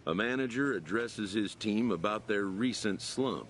A manager addresses his team about their recent slump.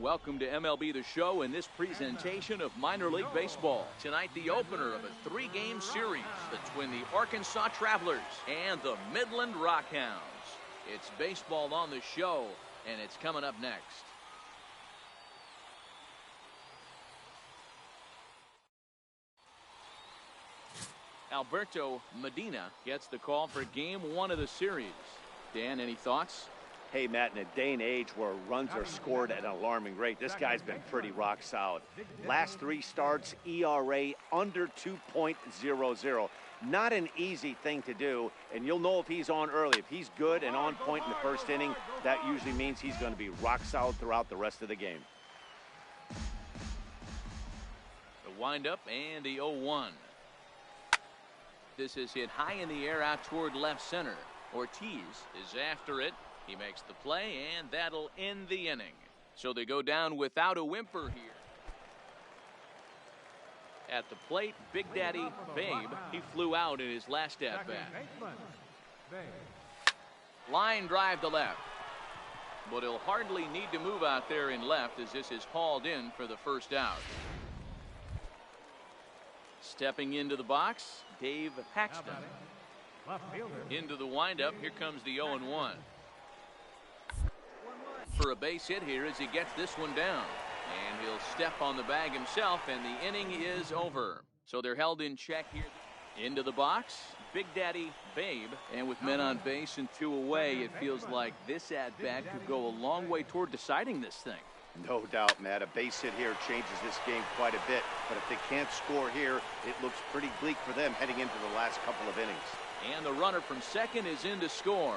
Welcome to MLB The Show and this presentation of minor league baseball. Tonight, the opener of a 3-game series between the Arkansas Travelers and the Midland Rockhounds. It's baseball on the show, and it's coming up next. Alberto Medina gets the call for Game 1 of the series. Dan, any thoughts? Hey, Matt, in a day and age where runs are scored at an alarming rate, this guy's been pretty rock solid. Last 3 starts, ERA under 2.00. Not an easy thing to do, and you'll know if he's on early. If he's good and on point in the first inning, that usually means he's going to be rock solid throughout the rest of the game. The windup and the 0-1. This is hit high in the air out toward left center. Ortiz is after it. He makes the play, and that'll end the inning. So they go down without a whimper here. At the plate, Big Daddy Babe, he flew out in his last at-bat. Line drive to left. But he'll hardly need to move out there in left as this is hauled in for the first out. Stepping into the box, Dave Paxton. Into the windup, here comes the 0-1. For a base hit here as he gets this one down. And he'll step on the bag himself, and the inning is over. So they're held in check here. Into the box, Big Daddy Babe. And with men on base and 2 away, it feels like this at-bat could go a long way toward deciding this thing. No doubt, Matt. A base hit here changes this game quite a bit. But if they can't score here, it looks pretty bleak for them heading into the last couple of innings. And the runner from second is in to score.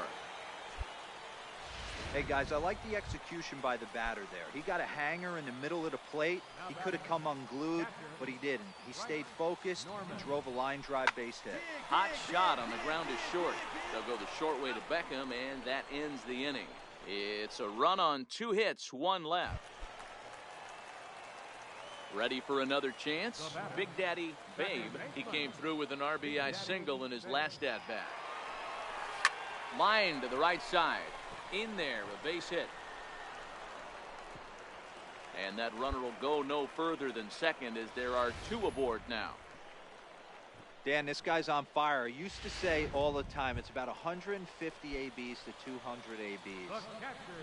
Hey guys, I like the execution by the batter there. He got a hanger in the middle of the plate. He could have come unglued, but he didn't. He stayed focused and drove a line drive base hit. Hot shot on the ground is short. They'll go the short way to Beckham, and that ends the inning. It's a run on 2 hits, 1 left. Ready for another chance? Big Daddy Babe. He came through with an RBI single in his last at-bat. Line to the right side. In there, a base hit. And that runner will go no further than second as there are 2 aboard now. Dan, this guy's on fire. I used to say all the time, it's about 150 ABs to 200 ABs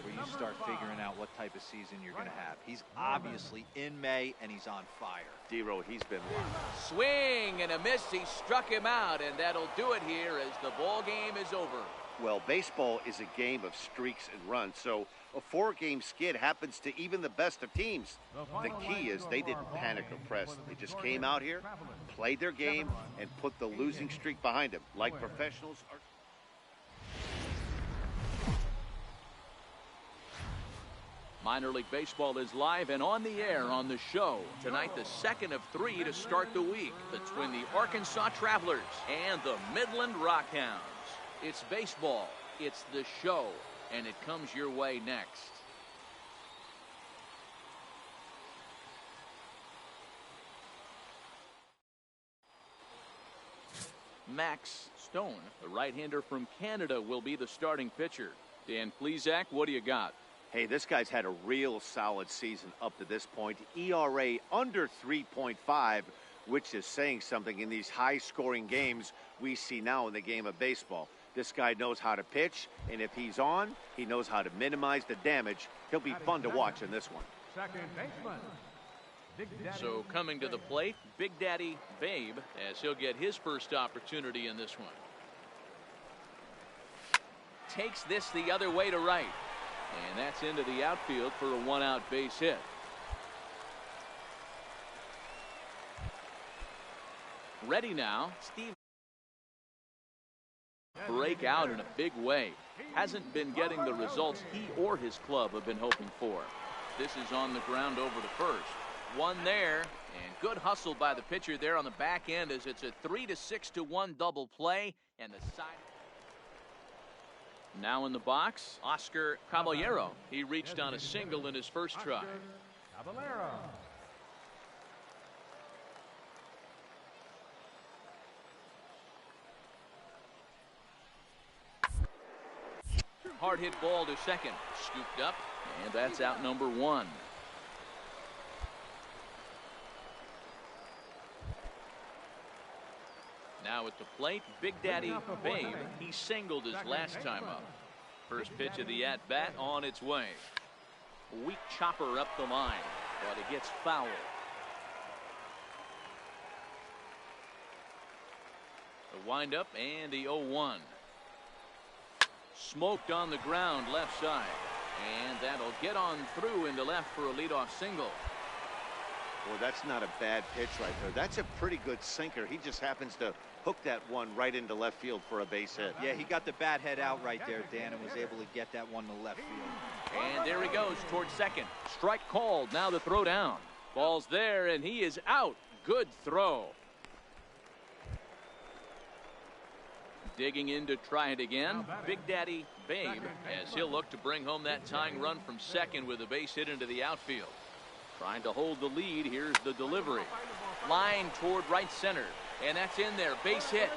where you start figuring out what type of season you're going to have. He's obviously in May, and he's on fire. D-Row, he's been wild. Swing and a miss. He struck him out, and that'll do it here as the ball game is over. Well, baseball is a game of streaks and runs, so a 4-game skid happens to even the best of teams. The key is they didn't panic or press. They just came out here, played their game, and put the losing streak behind them, like professionals are. Minor League Baseball is live and on the air on the show. Tonight, the second of 3 to start the week between the Arkansas Travelers and the Midland Rockhounds. It's baseball, it's the show, and it comes your way next. Max Stone, the right-hander from Canada, will be the starting pitcher. Dan Plesac, what do you got? Hey, this guy's had a real solid season up to this point. ERA under 3.5, which is saying something in these high-scoring games we see now in the game of baseball. This guy knows how to pitch, and if he's on, he knows how to minimize the damage. He'll be fun to watch in this one. Second baseman. So coming to the plate, Big Daddy Babe, as he'll get his first opportunity in this one. Takes this the other way to right. And that's into the outfield for a 1-out base hit. Ready now, Steve. For break out in a big way. Hasn't been getting the results he or his club have been hoping for. This is on the ground over to first. One there, and good hustle by the pitcher there on the back end as it's a 3-6-1 double play, and the side. Now in the box, Oscar Caballero. He reached on a single in his first try. Caballero. Hard hit ball to second. Scooped up, and that's out number one. Now at the plate, Big Daddy Babe. He singled his last time up. First pitch of the at-bat on its way. Weak chopper up the line, but it gets foul. The windup and the 0-1. Smoked on the ground left side, and that'll get on through into left for a leadoff single. Boy, that's not a bad pitch right there. That's a pretty good sinker. He just happens to hook that one right into left field for a base hit. Yeah, he got the bat head out right there, Dan, and was able to get that one to left field. And there he goes towards second. Strike called. Now the throw down. Ball's there, and he is out. Good throw. Digging in to try it again, Big Daddy Babe, as he'll look to bring home that tying run from second with a base hit into the outfield. Trying to hold the lead. Here's the delivery. Line toward right center, and that's in there. Base hit.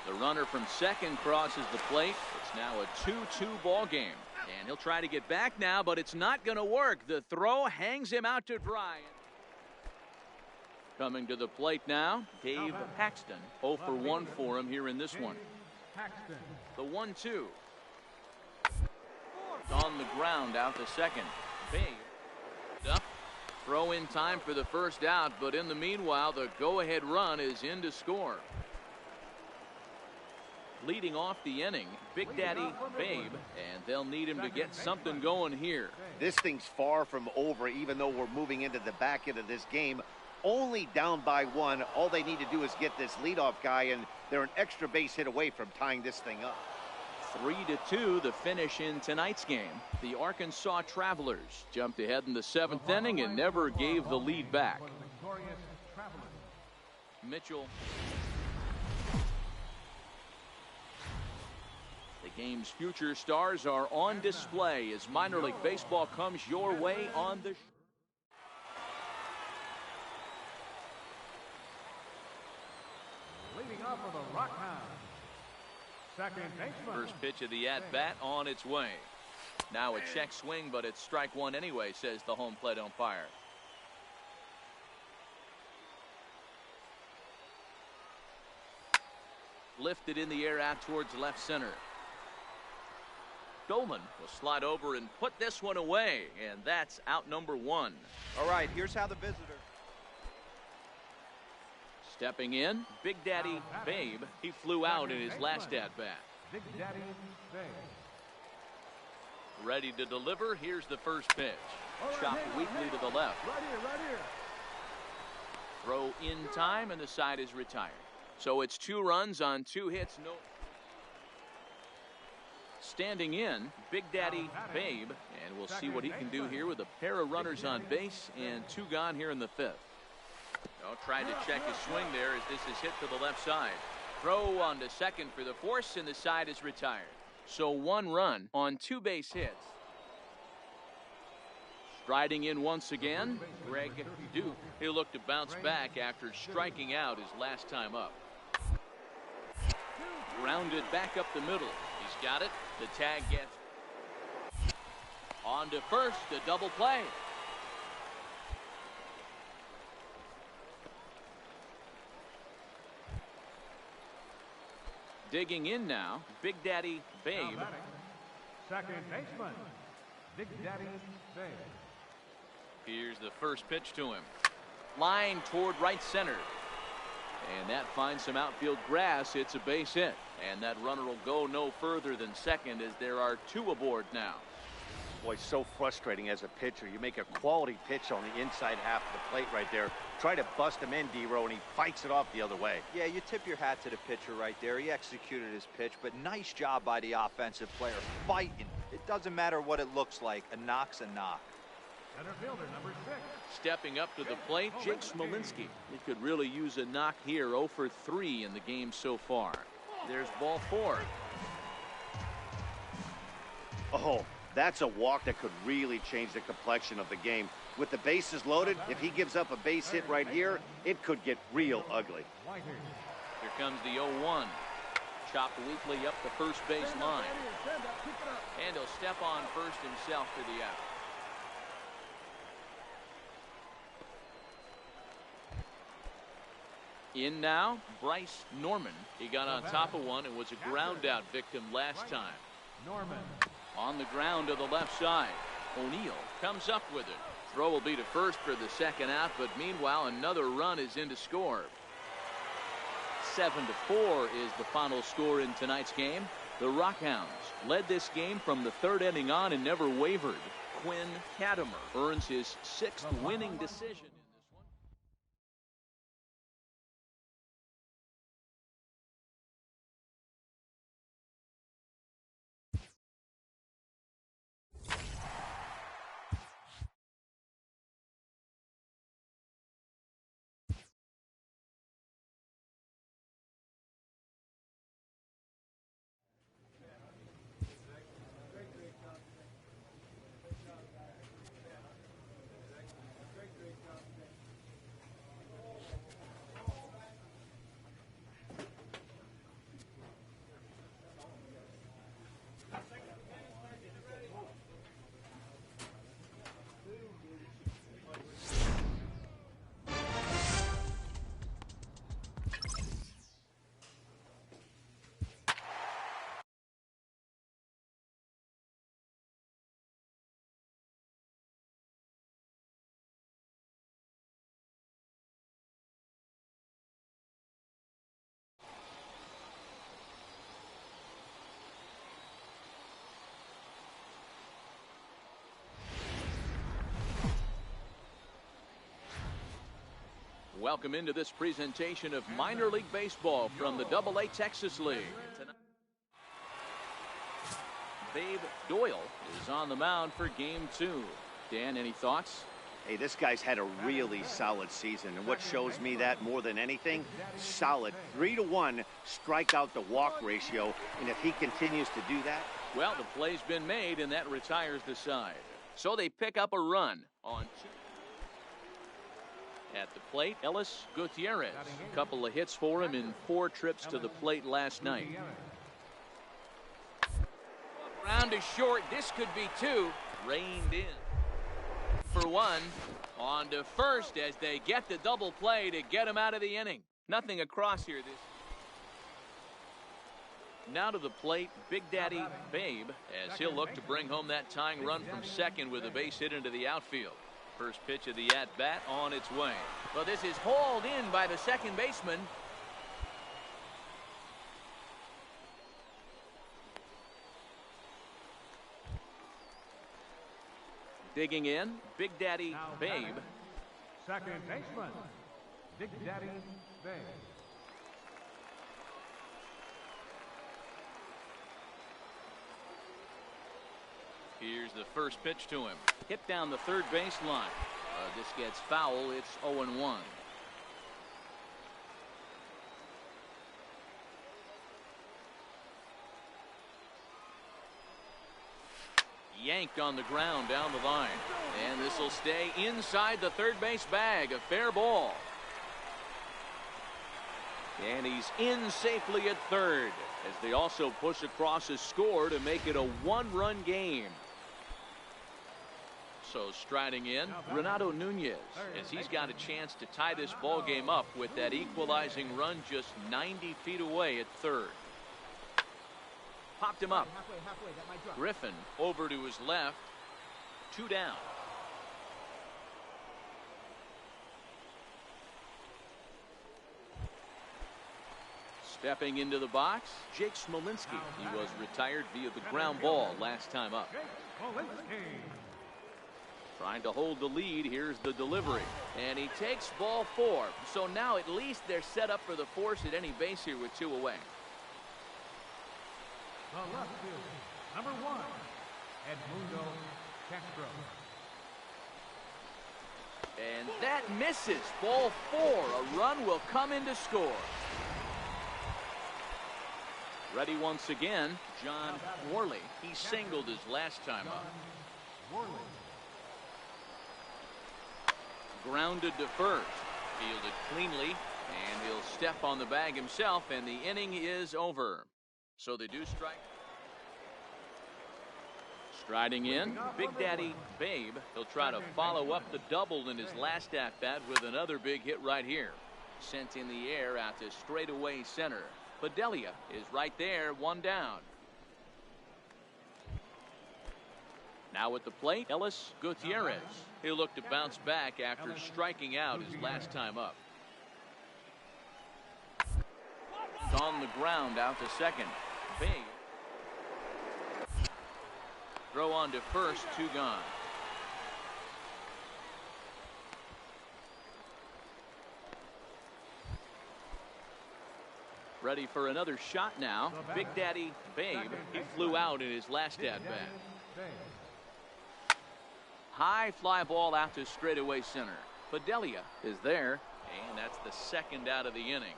The runner from second crosses the plate. It's now a 2-2 ball game, and he'll try to get back now, but it's not going to work. The throw hangs him out to dry. Coming to the plate now, Dave Paxton. 0 for 1 for him here in this one. The 1-2. On the ground out to second. Babe up. Throw in time for the first out, but in the meanwhile, the go-ahead run is in to score. Leading off the inning, Big Daddy Babe, and they'll need him to get something going here. This thing's far from over, even though we're moving into the back end of this game. Only down by one. All they need to do is get this leadoff guy, and they're an extra base hit away from tying this thing up. 3-2 the finish in tonight's game. The Arkansas Travelers jumped ahead in the 7th inning and never gave the lead back. Mitchell. The game's future stars are on display as minor league baseball comes your way on the Leading off for the Rockhounds. Second baseman. First pitch of the at-bat on its way. Now a check swing, but it's strike one anyway, says the home plate umpire. Lifted in the air out towards left center. Goldman will slide over and put this one away, and that's out number one. All right, here's how the visitor. Stepping in, Big Daddy Babe. He flew out in his last at-bat. Big Daddy Babe. Ready to deliver. Here's the first pitch. Chopped weakly to the left. Right here. Throw in time, and the side is retired. So it's 2 runs on 2 hits. No. Standing in, Big Daddy Babe, and we'll see what he can do here with a pair of runners on base and 2 gone here in the 5th. Trying to check his swing there as this is hit to the left side. Throw on to second for the force, and the side is retired. So 1 run on 2 base hits. Striding in once again, Greg Duke. He'll look to bounce back after striking out his last time up. Grounded back up the middle. He's got it. The tag gets on to first. A double play. Digging in now, Big Daddy Babe. Second baseman, Big Daddy Babe. Here's the first pitch to him. Line toward right center. And that finds some outfield grass. It's a base hit. And that runner will go no further than second as there are 2 aboard now. Boy, so frustrating as a pitcher. You make a quality pitch on the inside half of the plate right there. Try to bust him in, D-Row, and he fights it off the other way. Yeah, you tip your hat to the pitcher right there. He executed his pitch, but nice job by the offensive player fighting. It doesn't matter what it looks like. A knock's a knock. Center fielder, number 6. Stepping up to the plate, Jake Smolinski. He could really use a knock here. 0 for 3 in the game so far. There's ball 4. Oh, that's a walk that could really change the complexion of the game. With the bases loaded, if he gives up a base hit right here, it could get real ugly. Here comes the 0-1. Chopped weakly up the first base line. And he'll step on first himself for the out. In now, Bryce Norman. He got on top of one and was a ground out victim last time. Norman. On the ground to the left side. O'Neill comes up with it. Throw will be to first for the second out, but meanwhile another run is in to score. 7-4 is the final score in tonight's game. The Rockhounds led this game from the third inning on and never wavered. Quinn Katimer earns his 6th winning decision. Welcome into this presentation of minor league baseball from the AA Texas League. Babe Doyle is on the mound for game 2. Dan, any thoughts? Hey, this guy's had a really solid season, and what shows me that more than anything, solid 3-to-1 strikeout to walk ratio, and if he continues to do that. Well, the play's been made, and that retires the side. So they pick up a run on 2. At the plate, Ellis Gutierrez. A couple of hits for him in 4 trips to the plate last night. Round is short. This could be 2. Reined in. For 1. On to first as they get the double play to get him out of the inning. Nothing across here. Now to the plate, Big Daddy Babe, as he'll look to bring home that tying run from second with a base hit into the outfield. First pitch of the at-bat on its way. Well, this is hauled in by the second baseman. Digging in, Big Daddy Babe. Second baseman, Big Daddy Babe. Here's the first pitch to him. Hit down the third base line. This gets foul. It's 0-1. Yanked on the ground down the line. And this will stay inside the third base bag. A fair ball. And he's in safely at third as they also push across a score to make it a 1-run game. So striding in, Renato Nunez, as he's got a chance to tie this ball game up with that equalizing run just 90 feet away at third. Popped him up. Griffin over to his left. 2 down. Stepping into the box, Jake Smolinski. He was retired via the ground ball last time up. Trying to hold the lead. Here's the delivery. And he takes ball 4. So now at least they're set up for the force at any base here with 2 away. The left field, number 1, Edmundo Castro. And that misses. Ball 4. A run will come in to score. Ready once again, John Worley. He singled his last time up. Grounded to first. Fielded cleanly. And he'll step on the bag himself, and the inning is over. So they do strike. Striding in, Big Daddy Babe. He'll try to follow up the double in his last at-bat with another big hit right here. Sent in the air out to straightaway center. Bedelia is right there, 1 down. Now at the plate, Ellis Gutierrez. He'll look to bounce back after striking out his last time up. On the ground out to second. Babe. Throw on to first, 2 gone. Ready for another shot now. Big Daddy Babe. He flew out in his last at-bat. High fly ball out to straightaway center. Bedelia is there, and that's the 2nd out of the inning.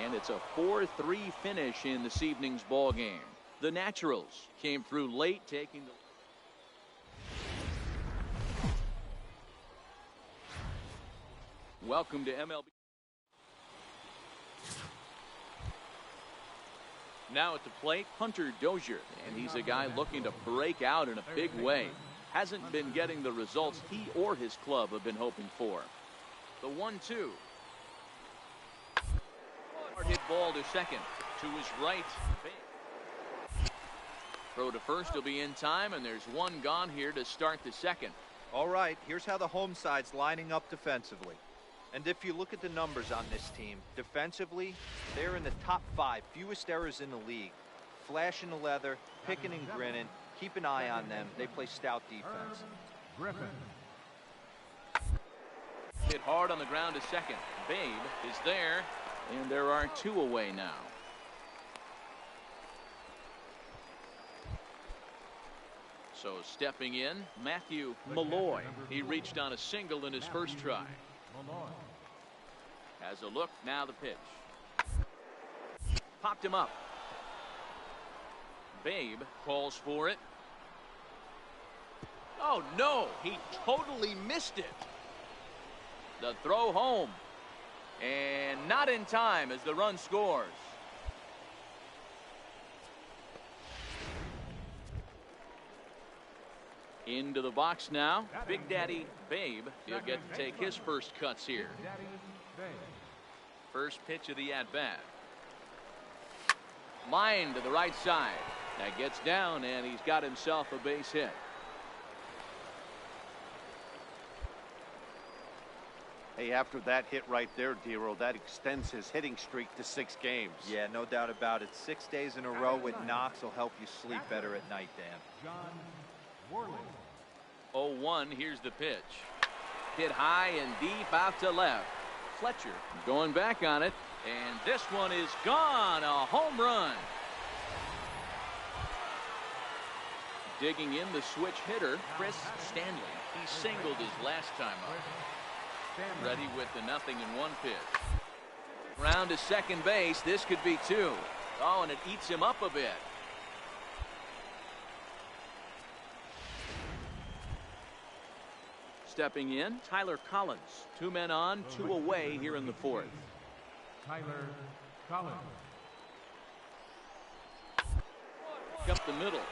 And it's a 4-3 finish in this evening's ball game. The Naturals came through late, taking the welcome to MLB. Now at the plate, Hunter Dozier, and he's a guy looking to break out in a big way. Hasn't been getting the results he or his club have been hoping for. The 1-2. Hard hit ball to second. To his right. Throw to first will be in time, and there's 1 gone here to start the 2nd. All right, here's how the home side's lining up defensively. And if you look at the numbers on this team, defensively, they're in the top 5, fewest errors in the league. Flashing the leather, picking and grinning, keep an eye on them. They play stout defense. Griffin. Hit hard on the ground to second. Babe is there, and there are 2 away now. So stepping in, Matthew Malloy. He reached on a single in his first try. Has a look, now the pitch. Popped him up. Babe calls for it. Oh no, he totally missed it. The throw home. And not in time as the run scores. Into the box now, Big Daddy Babe. He'll get to take his first cuts here. First pitch of the at-bat. Line to the right side. That gets down, and he's got himself a base hit. Hey, after that hit right there, Dero, that extends his hitting streak to 6 games. Yeah, no doubt about it. 6 days in a row with knocks will help you sleep better at night, Dan. 0-1, here's the pitch. Hit high and deep out to left. Fletcher going back on it, and this one is gone. A home run. Digging in the switch hitter, Chris Stanley. He singled his last time up. Ready with the 0-1 pitch. Round to second base. This could be 2. Oh, and it eats him up a bit. Stepping in, Tyler Collins. 2 men on, 2 away here in the 4th. Tyler Collins. Up the middle.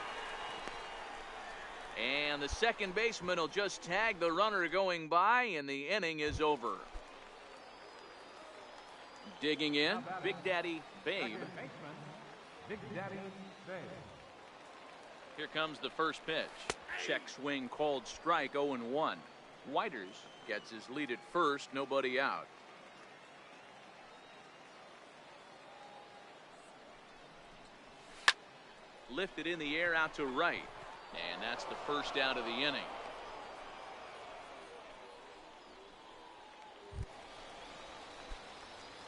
And the second baseman will just tag the runner going by, and the inning is over. Digging in, Big Daddy Babe. Big Daddy Babe. Here comes the first pitch. Check swing called strike, 0-1. Whiters gets his lead at first, nobody out. lifted in the air out to right. And that's the first out of the inning.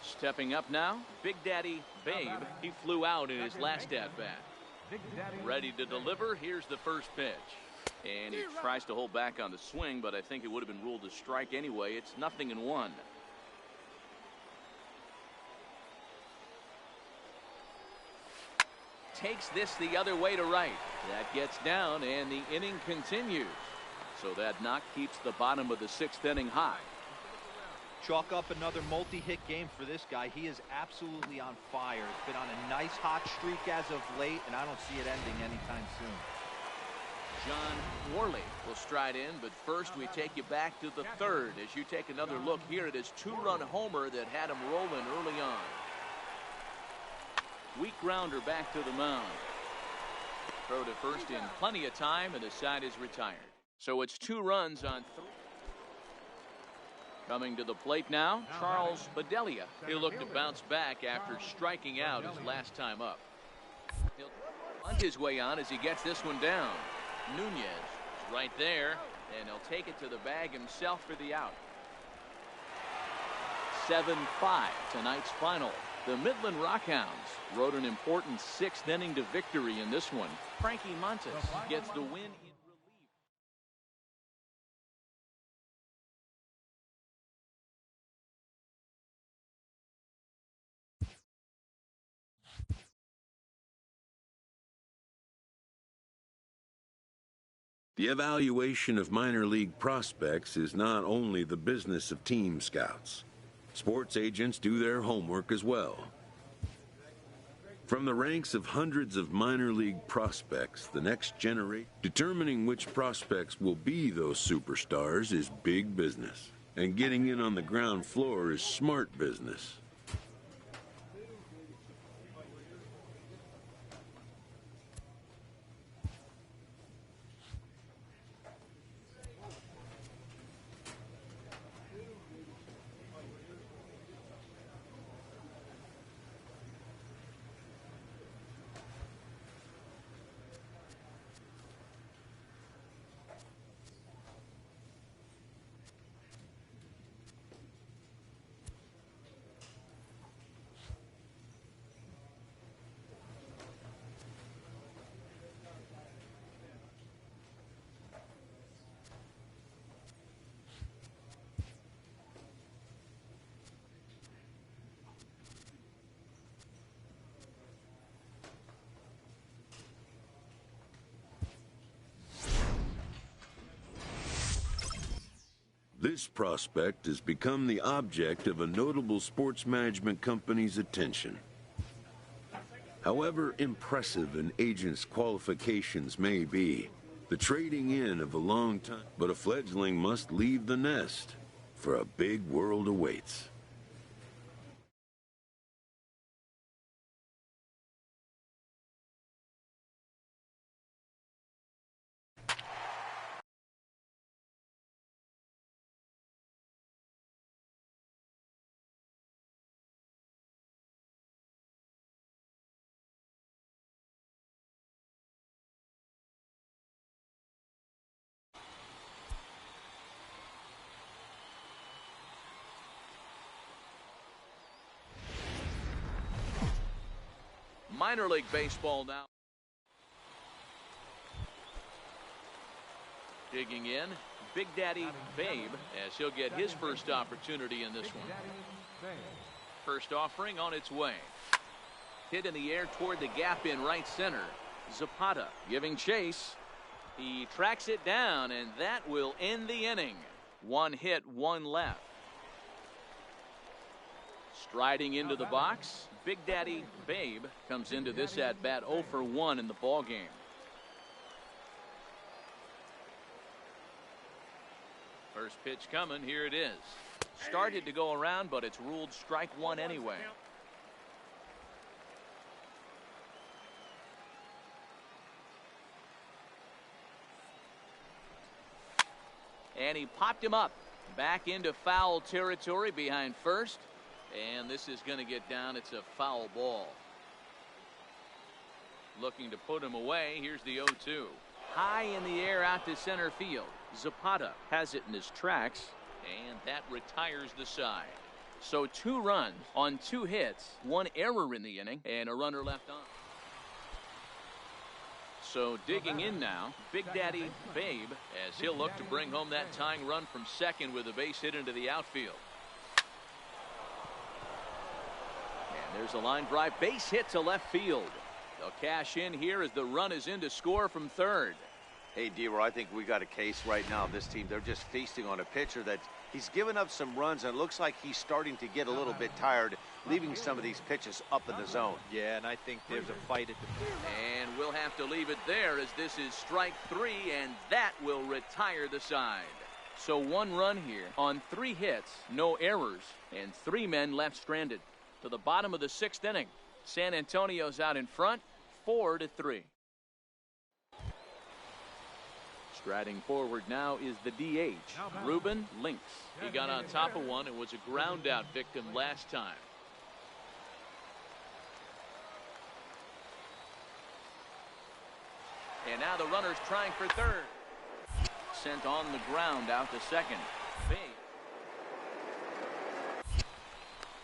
Stepping up now, Big Daddy Babe. He flew out in his last at-bat. Ready to deliver. Here's the first pitch. And he tries to hold back on the swing, but I think it would have been ruled a strike anyway. It's 0-1. Takes this the other way to right. That gets down, and the inning continues. So that knock keeps the bottom of the 6th inning high. Chalk up another multi-hit game for this guy. He is absolutely on fire. It's been on a nice hot streak as of late, and I don't see it ending anytime soon. John Worley will stride in, but first we take you back to the 3rd as you take another look here at his 2-run homer that had him rolling early on. Weak grounder back to the mound. Throw to first in plenty of time, and the side is retired. So it's 2 runs on 3. Coming to the plate now, Charles Bedelia. He'll look to bounce back after striking out his last time up. He'll bunt his way on as he gets this one down. Nunez is right there, and he'll take it to the bag himself for the out. 7-5 tonight's final. The Midland Rockhounds rode an important 6th inning to victory in this one. Frankie Montes gets the win in relief. The evaluation of minor league prospects is not only the business of team scouts. Sports agents do their homework as well. From the ranks of hundreds of minor league prospects, the next generation, determining which prospects will be those superstars is big business. And getting in on the ground floor is smart business. This prospect has become the object of a notable sports management company's attention. However impressive an agent's qualifications may be, the trading in of a long time, but a fledgling must leave the nest, for a big world awaits. Minor League Baseball now. Digging in, Big Daddy Babe, as he'll get his first opportunity in this one. First offering on its way. Hit in the air toward the gap in right center. Zapata giving chase. He tracks it down, and that will end the inning. 1 hit, 1 left. Striding into the box, Big Daddy Babe comes into this at-bat 0 for 1 in the ball game. First pitch coming, here it is. Started to go around, but it's ruled strike 1 anyway. And he popped him up back into foul territory behind first. And this is going to get down. It's a foul ball. looking to put him away. Here's the 0-2. High in the air out to center field. Zapata has it in his tracks, and that retires the side. So 2 runs on 2 hits, 1 error in the inning, and a runner left on. So digging in now, Big Daddy Babe, as he'll look to bring home that tying run from second with a base hit into the outfield. And there's a line drive, base hit to left field. They'll cash in here as the run is in to score from third. Hey, D-Roy, I think we got a case right now of this team. They're just feasting on a pitcher that he's given up some runs, and it looks like he's starting to get a little bit tired, leaving some of these pitches up in the zone. Yeah, and I think there's a fight at the field. And we'll have to leave it there as this is strike 3, and that will retire the side. So 1 run here on 3 hits, no errors, and 3 men left stranded. To the bottom of the 6th inning, San Antonio's out in front, 4-3. Striding forward now is the DH, Ruben Lynx. He got on top of one and was a ground out victim last time. And now the runner's trying for third. Sent on the ground out to second. Babe.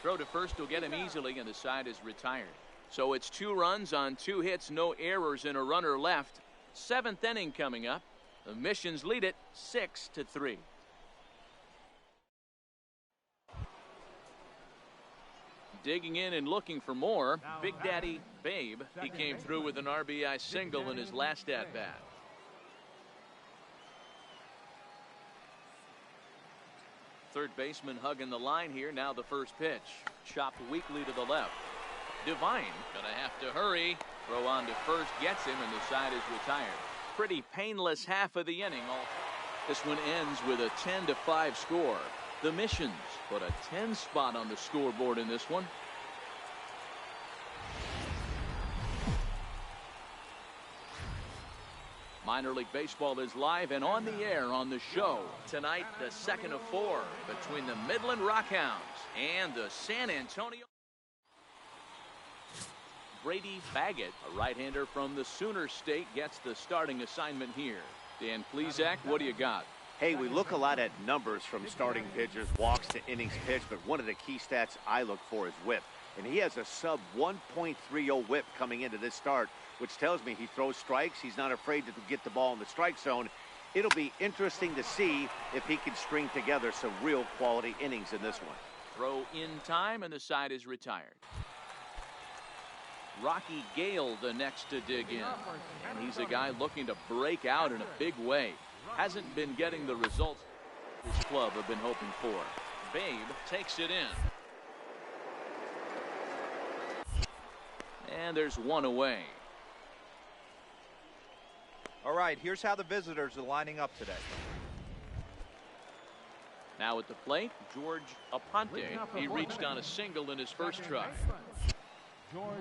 Throw to first will get him easily, and the side is retired. So it's 2 runs on 2 hits, no errors, and a runner left. 7th inning coming up. The Missions lead it 6-3. Digging in and looking for more, Big Daddy Babe. He came through with an RBI single in his last at-bat. Third baseman hugging the line here. Now the first pitch. Chopped weakly to the left. Divine gonna have to hurry. Throw on to first gets him, and the side is retired. Pretty painless half of the inning. This one ends with a 10-5 score. The Missions put a 10 spot on the scoreboard in this one. Minor League Baseball is live and on the air on the show. Tonight, the 2nd of 4 between the Midland Rockhounds and the San Antonio. Brady Baggett, a right-hander from the Sooner State, gets the starting assignment here. Dan Plesac, what do you got? Hey, we look a lot at numbers from starting pitchers, walks to innings pitched, but one of the key stats I look for is whip. And he has a sub 1.30 whip coming into this start, which tells me he throws strikes. He's not afraid to get the ball in the strike zone. It'll be interesting to see if he can string together some real quality innings in this one. Throw in time, and the side is retired. Rocky Gale the next to dig in. And he's a guy looking to break out in a big way. Hasn't been getting the results his club have been hoping for. Babe takes it in. And there's one away. All right, here's how the visitors are lining up today. Now at the plate, George Aponte. He reached on a single in his first try. George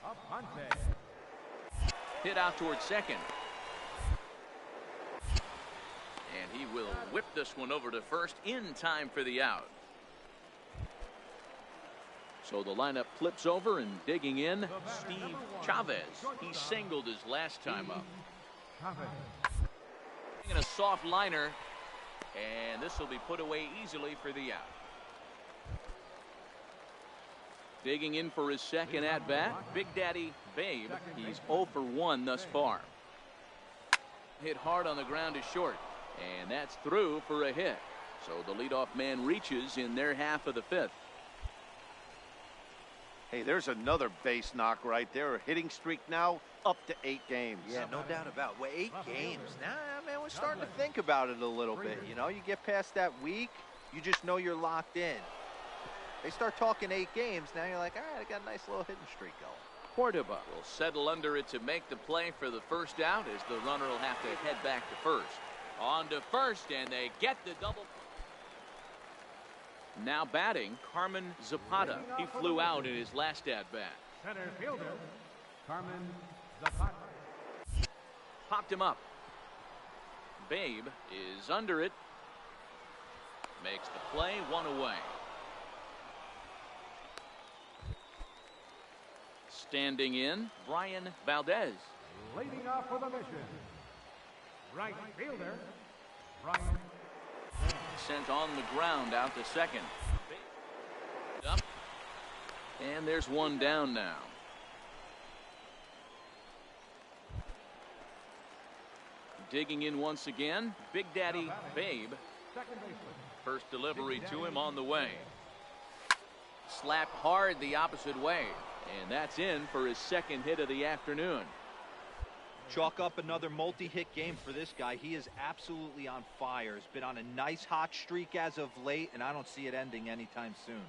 Aponte. Hit out towards second. And he will whip this one over to first in time for the out. So the lineup flips over, and digging in, Steve Chavez. He singled his last time up. In a soft liner, and this will be put away easily for the out. Digging in for his second at-bat, Big Daddy Babe. He's 0 for 1 thus far. Hit hard on the ground is short, and that's through for a hit. So the leadoff man reaches in their half of the 5th. Hey, there's another base knock right there. A hitting streak now up to 8 games. Yeah, no doubt about it. Well, 8 games. Nah, man, we're starting to think about it a little bit. You know, you get past that week, you just know you're locked in. They start talking 8 games, now you're like, all right, I got a nice little hitting streak going. Cordoba will settle under it to make the play for the first out, as the runner will have to head back to first. On to first, and they get the double. Now batting, Carmen Zapata. He flew out in his last at-bat. Center fielder, Carmen Zapata. Popped him up. Babe is under it. Makes the play, 1 away. Standing in, Brian Valdez. Leading off for the mission, right fielder, Brian. Sent on the ground out to second. Up. And there's one down now. Digging in once again, Big Daddy Babe. First delivery to him on the way. Slapped hard the opposite way. And that's in for his second hit of the afternoon. Chalk up another multi-hit game for this guy. He is absolutely on fire. He's been on a nice hot streak as of late, and I don't see it ending anytime soon.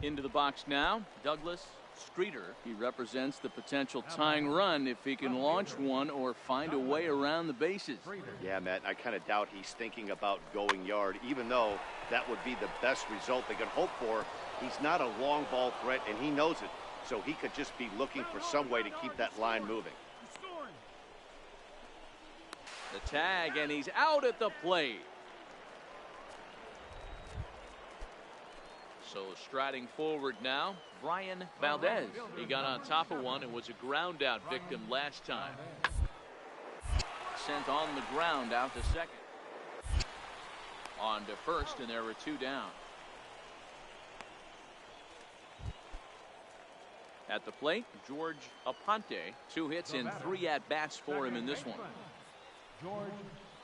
Into the box now, Douglas Streeter. He represents the potential tying run if he can launch one or find a way around the bases. Yeah, Matt, I kind of doubt he's thinking about going yard, even though that would be the best result they could hope for. He's not a long ball threat, and he knows it, so he could just be looking for some way to keep that line moving. The tag, and he's out at the plate. So striding forward now, Brian Valdez. He got on top of one and was a ground out victim last time. Sent on the ground out to second. On to first, and there were two down. At the plate, George Aponte. 2 hits and 3 at-bats for him in this one. George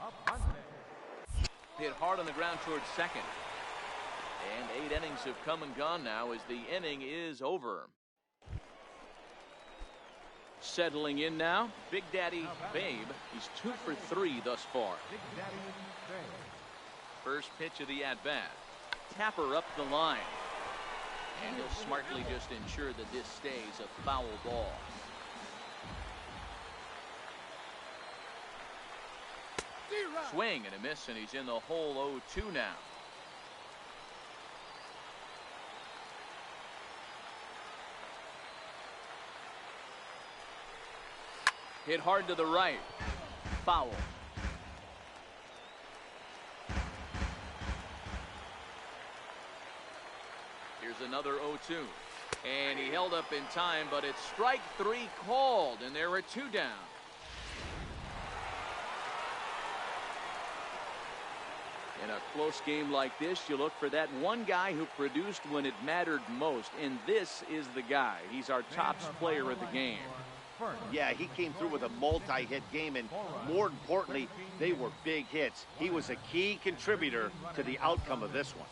Aponte. Hit hard on the ground towards second. And 8 innings have come and gone now as the inning is over. Settling in now, Big Daddy Babe. He's 2 for 3 thus far. Big Daddy Babe. First pitch of the at-bat. Tapper up the line. And he'll smartly just ensure that this stays a foul ball. Swing and a miss, and he's in the hole 0-2 now. Hit hard to the right. Foul. Here's another 0-2. And he held up in time, but it's strike 3 called, and there are 2 down. In a close game like this, you look for that one guy who produced when it mattered most, and this is the guy. He's our top player of the game. Yeah, he came through with a multi-hit game, and more importantly, they were big hits. He was a key contributor to the outcome of this one.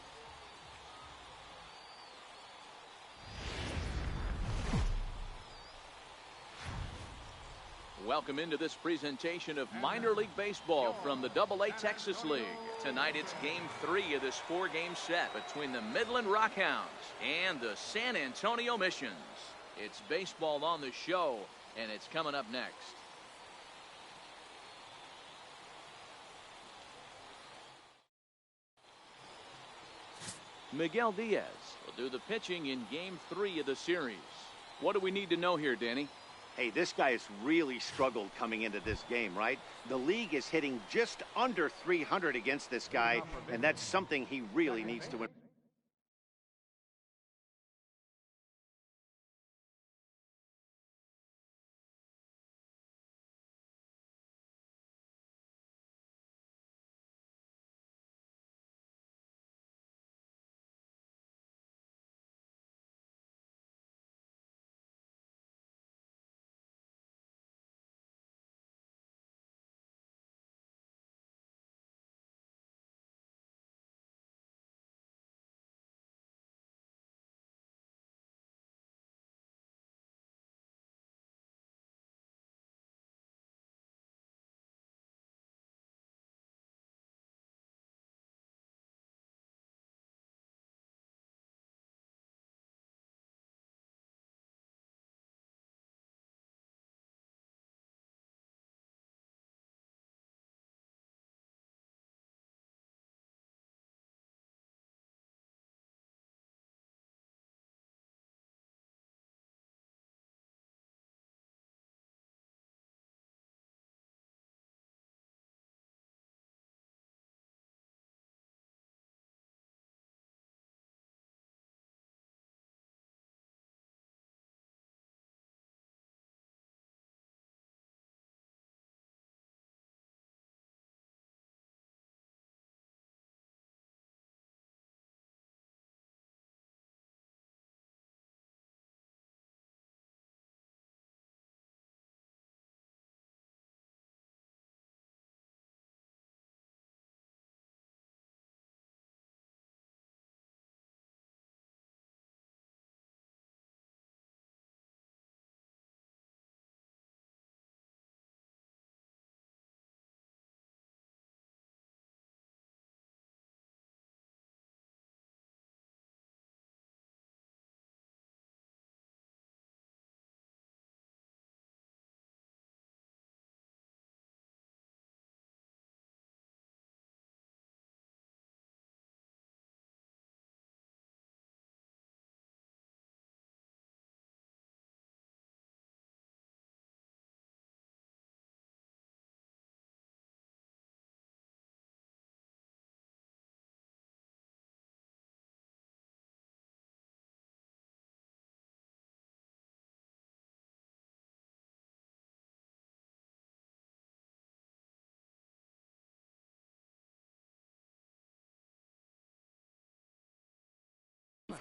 Welcome into this presentation of minor league baseball from the AA Texas League. Tonight it's game 3 of this 4-game set between the Midland Rockhounds and the San Antonio Missions. It's baseball on the show, and it's coming up next. Miguel Diaz will do the pitching in game 3 of the series. What do we need to know here, Danny? Hey, this guy has really struggled coming into this game, right? The league is hitting just under 300 against this guy, and that's something he really needs to improve.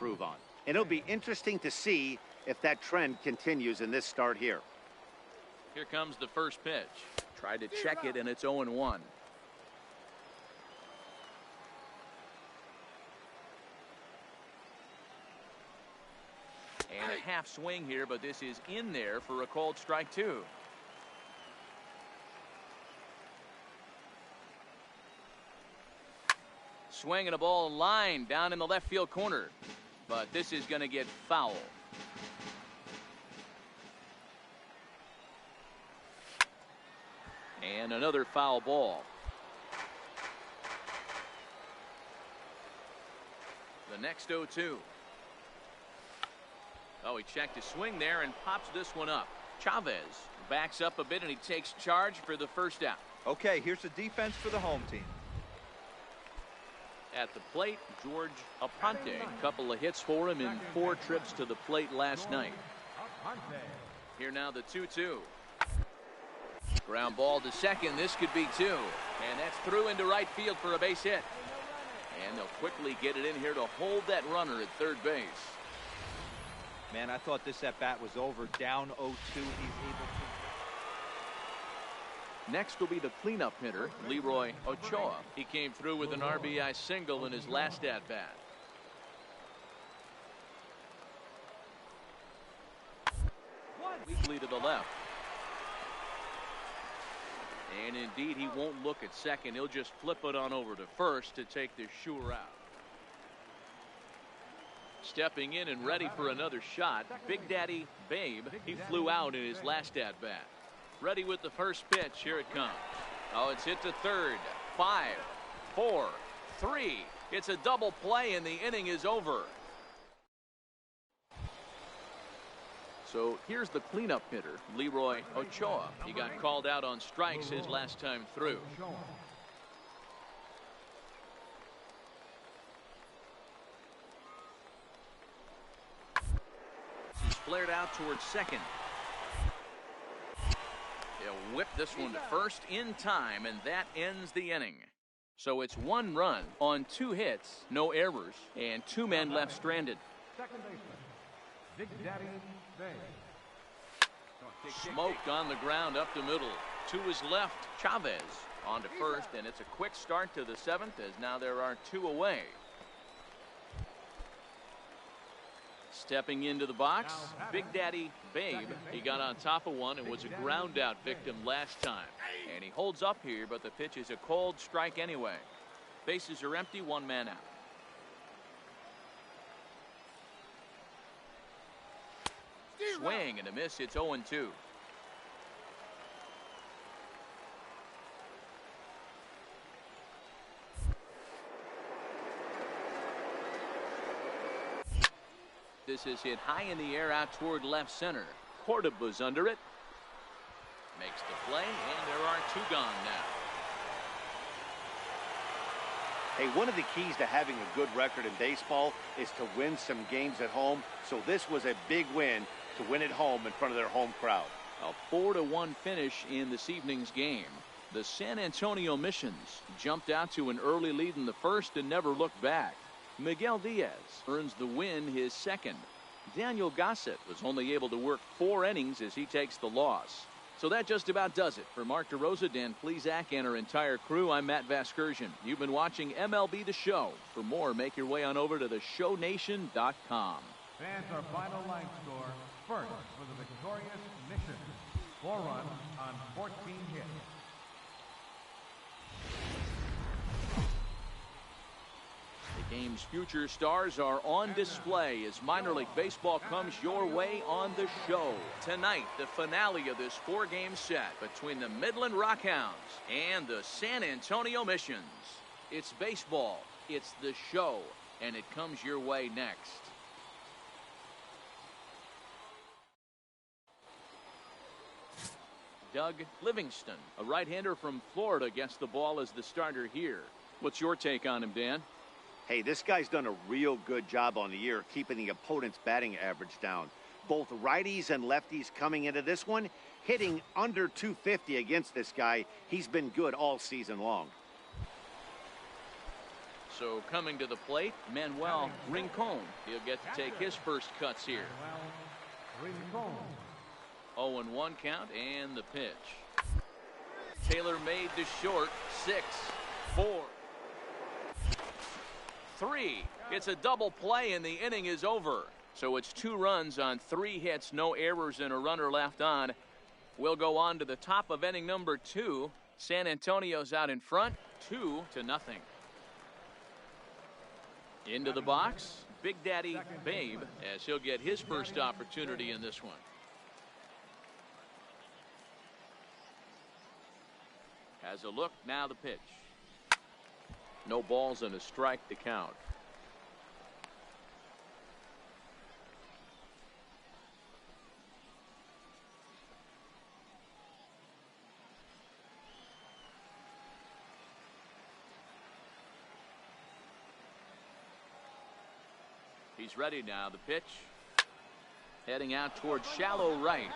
improve on. And it'll be interesting to see if that trend continues in this start here. Here comes the first pitch. Tried to check it, and it's 0-1. And a half swing here, but this is in there for a called strike 2. Swinging a ball line down in the left field corner, but this is going to get foul. And another foul ball. The next 0-2. Oh, he checked his swing there and pops this one up. Chavez backs up a bit and he takes charge for the first out. Okay, here's the defense for the home team. At the plate, George Aponte. A couple of hits for him in 4 trips to the plate last night. Here now the 2-2. Ground ball to second. This could be 2. And that's through into right field for a base hit. And they'll quickly get it in here to hold that runner at third base. Man, I thought this at-bat was over. Down 0-2. He's able to... Next will be the cleanup hitter, Leroy Ochoa. He came through with an RBI single in his last at-bat. Weakly to the left. And indeed, he won't look at second. He'll just flip it on over to first to take the sure out. Stepping in and ready for another shot, Big Daddy Babe. He flew out in his last at-bat. Ready with the first pitch. Here it comes. Oh, it's hit to third. 5, 4, 3. It's a double play and the inning is over. So here's the cleanup hitter, Leroy Ochoa. He got called out on strikes his last time through. He's flared out towards second. They'll whip this one to first in time, and that ends the inning. So it's 1 run on 2 hits, no errors, and 2 men left stranded. Second baseman, Big Daddy Babe. Smoked on the ground up the middle. To his left, Chavez on to first, and it's a quick start to the 7th as now there are 2 away. Stepping into the box, Big Daddy Babe. He got on top of one and was a ground out victim last time. And he holds up here, but the pitch is a cold strike anyway. Bases are empty, 1 man out. Swing and a miss. It's 0-2. This is hit high in the air out toward left center. Cordoba's under it. Makes the play, and there are 2 gone now. Hey, one of the keys to having a good record in baseball is to win some games at home. So this was a big win to win at home in front of their home crowd. A 4-1 finish in this evening's game. The San Antonio Missions jumped out to an early lead in the first and never looked back. Miguel Diaz earns the win, his 2nd. Daniel Gossett was only able to work 4 innings as he takes the loss. So that just about does it. For Mark DeRosa, Dan Plesac, and our entire crew, I'm Matt Vasgersian. You've been watching MLB The Show. For more, make your way on over to theshownation.com. Fans, our final line score. First for the victorious Mission. 4 runs on 14 hits. The game's future stars are on display as minor league baseball comes your way on The Show. Tonight, the finale of this 4-game set between the Midland Rockhounds and the San Antonio Missions. It's baseball, it's The Show, and it comes your way next. Doug Livingston, a right-hander from Florida, gets the ball as the starter here. What's your take on him, Dan? Hey, this guy's done a real good job on the year keeping the opponent's batting average down. Both righties and lefties coming into this one, hitting under 250 against this guy. He's been good all season long. So coming to the plate, Manuel Rincon. He'll get to take his first cuts here. 0-1 count and the pitch. Taylor made to short. 6, 4, 3. It's a double play and the inning is over. So it's 2 runs on 3 hits, no errors and a runner left on. We'll go on to the top of inning number 2. San Antonio's out in front, 2-0. Into the box, Big Daddy Babe, as he'll get his first opportunity in this one. Has a look, now the pitch. No balls and a strike to count. He's ready now. The pitch heading out towards shallow right.